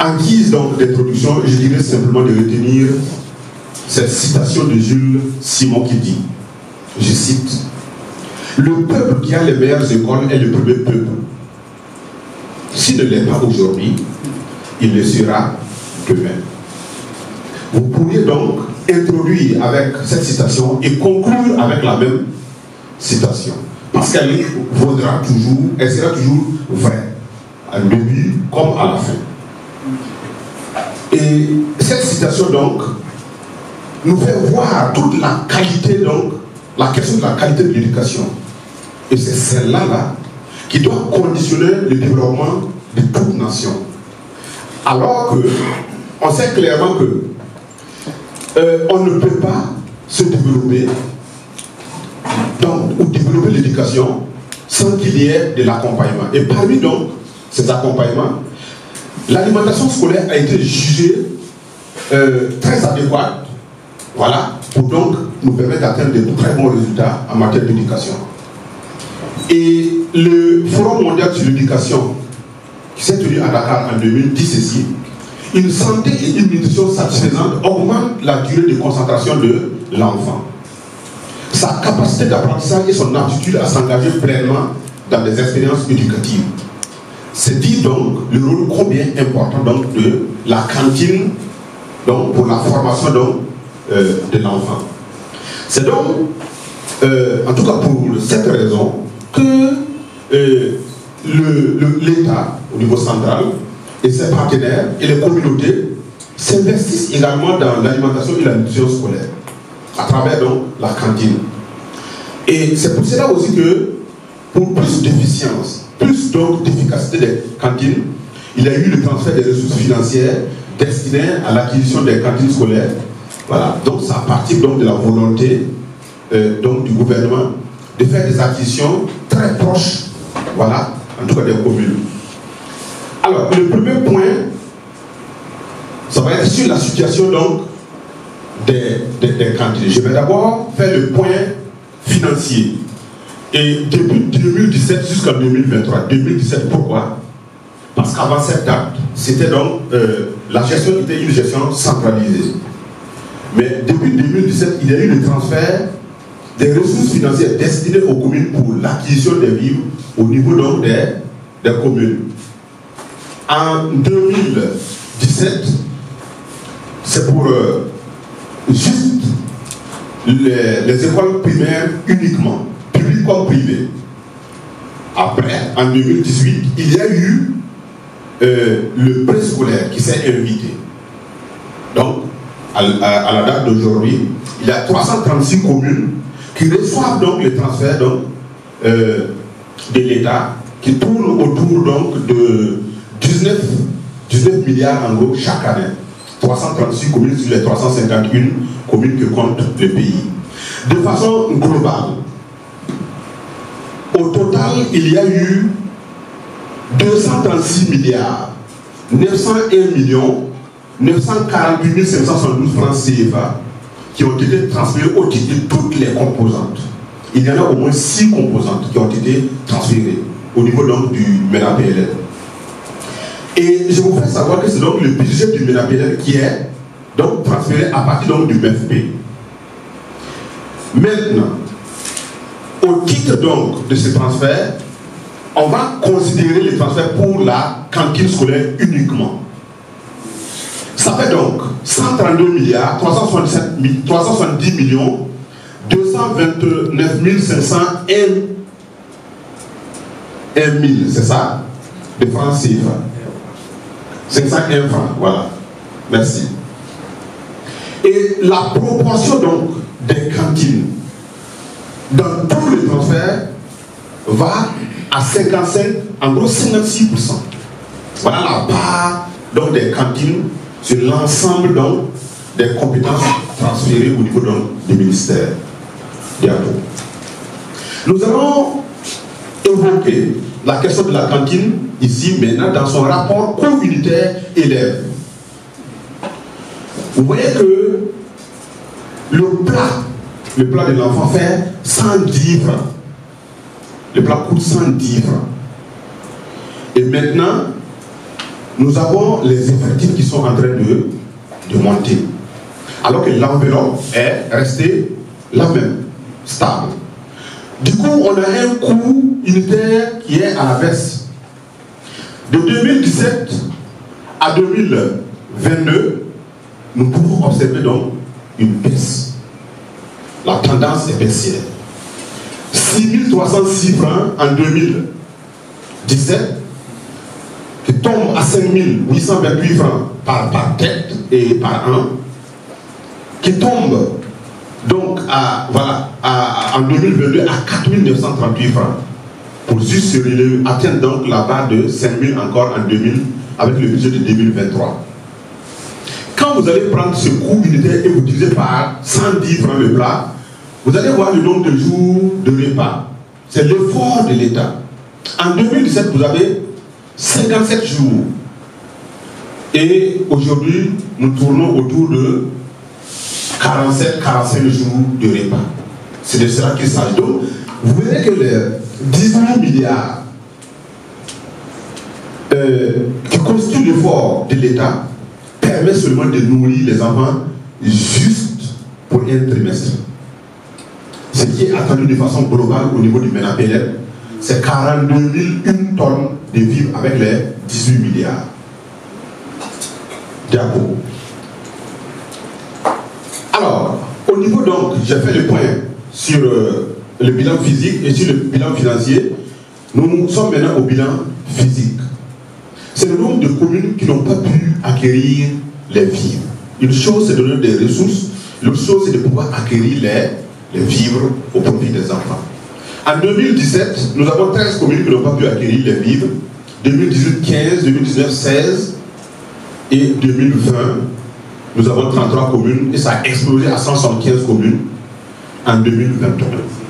En guise donc d'introduction, je dirais simplement de retenir cette citation de Jules Simon qui dit, je cite, « Le peuple qui a les meilleures écoles est le premier peuple. S'il ne l'est pas aujourd'hui, il le sera demain. » Vous pourriez donc introduire avec cette citation et conclure avec la même citation. Parce qu'elle vaudra toujours, elle sera toujours vraie, au début comme à la fin. Et cette citation donc nous fait voir toute la qualité donc, la question de la qualité de l'éducation. Et c'est celle-là qui doit conditionner le développement de toute nation. Alors que on sait clairement que on ne peut pas se développer donc, ou développer l'éducation sans qu'il y ait de l'accompagnement. Et parmi donc ces accompagnements, l'alimentation scolaire a été jugée très adéquate, voilà, pour donc nous permettre d'atteindre de très bons résultats en matière d'éducation. Et le Forum mondial sur l'éducation qui s'est tenu à Dakar en 2000 dit ceci: une santé et une nutrition satisfaisante augmentent la durée de concentration de l'enfant, sa capacité d'apprentissage et son aptitude à s'engager pleinement dans des expériences éducatives. C'est dire donc le rôle combien important donc de la cantine donc pour la formation donc de l'enfant. C'est donc en tout cas pour cette raison que l'État au niveau central et ses partenaires et les communautés s'investissent également dans l'alimentation et la nutrition scolaire à travers donc la cantine. Et c'est pour cela aussi que pour plus d'efficience, plus donc d'efficacité des cantines, il y a eu le transfert des ressources financières destinées à l'acquisition des cantines scolaires. Voilà, donc ça partit donc de la volonté donc du gouvernement de faire des acquisitions très proches, voilà, en tout cas des communes. Alors, le premier point, ça va être sur la situation donc des cantines. Je vais d'abord faire le point financier. Et depuis 2017 jusqu'en 2023. 2017, pourquoi? Parce qu'avant cette date, c'était donc la gestion était une gestion centralisée. Mais depuis 2017, il y a eu le transfert des ressources financières destinées aux communes pour l'acquisition des vivres au niveau donc des communes. En 2017, c'est pour juste les écoles primaires uniquement, publiques comme privées. Après, en 2018, il y a eu le préscolaire qui s'est invité. Donc, à la date d'aujourd'hui, il y a 336 communes qui reçoivent donc les transferts donc, de l'État, qui tournent autour donc de 19 milliards en gros chaque année. 336 communes sur les 351 communes que compte le pays. De façon globale, au total, il y a eu 236 milliards 901 millions 948 572 francs CFA qui ont été transférés au titre de toutes les composantes. Il y en a au moins 6 composantes qui ont été transférées au niveau donc du MENA-PLL. Et je vous fais savoir que c'est donc le budget du MENA-PLL qui est donc transféré à partir donc du MEFP. Maintenant, au titre donc de ce transfert, on va considérer les transferts pour la cantine scolaire uniquement. Ça fait donc 132 milliards 370 millions 229 501 000, c'est ça, de francs CFA. 501 francs, voilà. Merci. Et la proportion donc des cantines dans tous les transferts va à 55, en gros 56%. Voilà la part donc des cantines sur l'ensemble donc des compétences transférées au niveau donc du ministère. Nous allons évoquer la question de la cantine ici maintenant dans son rapport co-unitaire élève. Vous voyez que le plat de l'enfant fait 110 francs. Le plat coûte 110 francs. Et maintenant, nous avons les effectifs qui sont en train de monter. Alors que l'enveloppe est restée la même, stable. Du coup, on a un coût unitaire qui est à la baisse. De 2017 à 2022, nous pouvons observer donc une baisse. La tendance est baissière. 6 306 francs en 2017, qui tombe à 5 828 francs par tête et par an, qui tombe donc en 2022 à 4 938 francs, pour juste se relever, atteindre donc la barre de 5 000 encore en 2000 avec le budget de 2023. Quand vous allez prendre ce coût unitaire et vous divisez par 110 francs le plat, vous allez voir le nombre de jours de repas. C'est l'effort de l'État. En 2017, vous avez 57 jours. Et aujourd'hui, nous tournons autour de 47-45 jours de repas. C'est de cela qu'il s'agit. Donc, vous verrez que les 18 milliards qui constituent l'effort de l'État permet seulement de nourrir les enfants juste pour un trimestre. Ce qui est attendu de façon globale au niveau du MENAPLM, c'est 42 001 tonnes de vivres avec les 18 milliards. D'accord. Alors, au niveau donc, j'ai fait le point sur le bilan physique et sur le bilan financier. Nous sommes maintenant au bilan physique. C'est le nombre de communes qui n'ont pas pu acquérir les vivres. Une chose, c'est de donner des ressources. L'autre chose, c'est de pouvoir acquérir les vivres au profit des enfants. En 2017, nous avons 13 communes qui n'ont pas pu acquérir les vivres. 2018, 15, 2019, 16 et 2020, nous avons 33 communes et ça a explosé à 175 communes en 2021.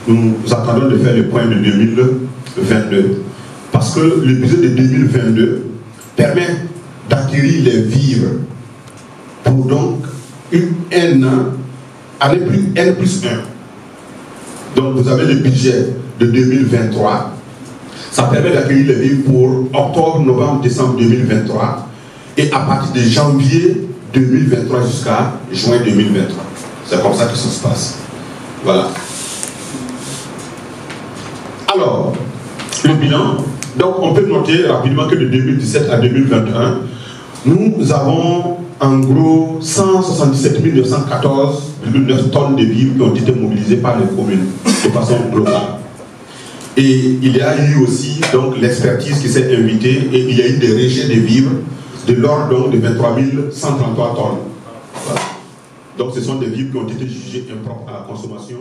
Nous attendons de faire le point de 2022 parce que le budget de 2022 permet d'acquérir les vivres pour donc un an, année plus N+1. Donc vous avez le budget de 2023. Ça permet d'acquérir les vivres pour octobre, novembre, décembre 2023 et à partir de janvier 2023 jusqu'à juin 2023. C'est comme ça que ça se passe. Voilà. Alors, le bilan. Donc on peut noter rapidement que de 2017 à 2021, nous avons en gros 177 914,9 tonnes de vivres qui ont été mobilisées par les communes de façon globale. Et il y a eu aussi donc l'expertise qui s'est invitée et il y a eu des rejets de vivres de l'ordre de 23 133 tonnes. Voilà. Donc ce sont des vivres qui ont été jugés impropres à la consommation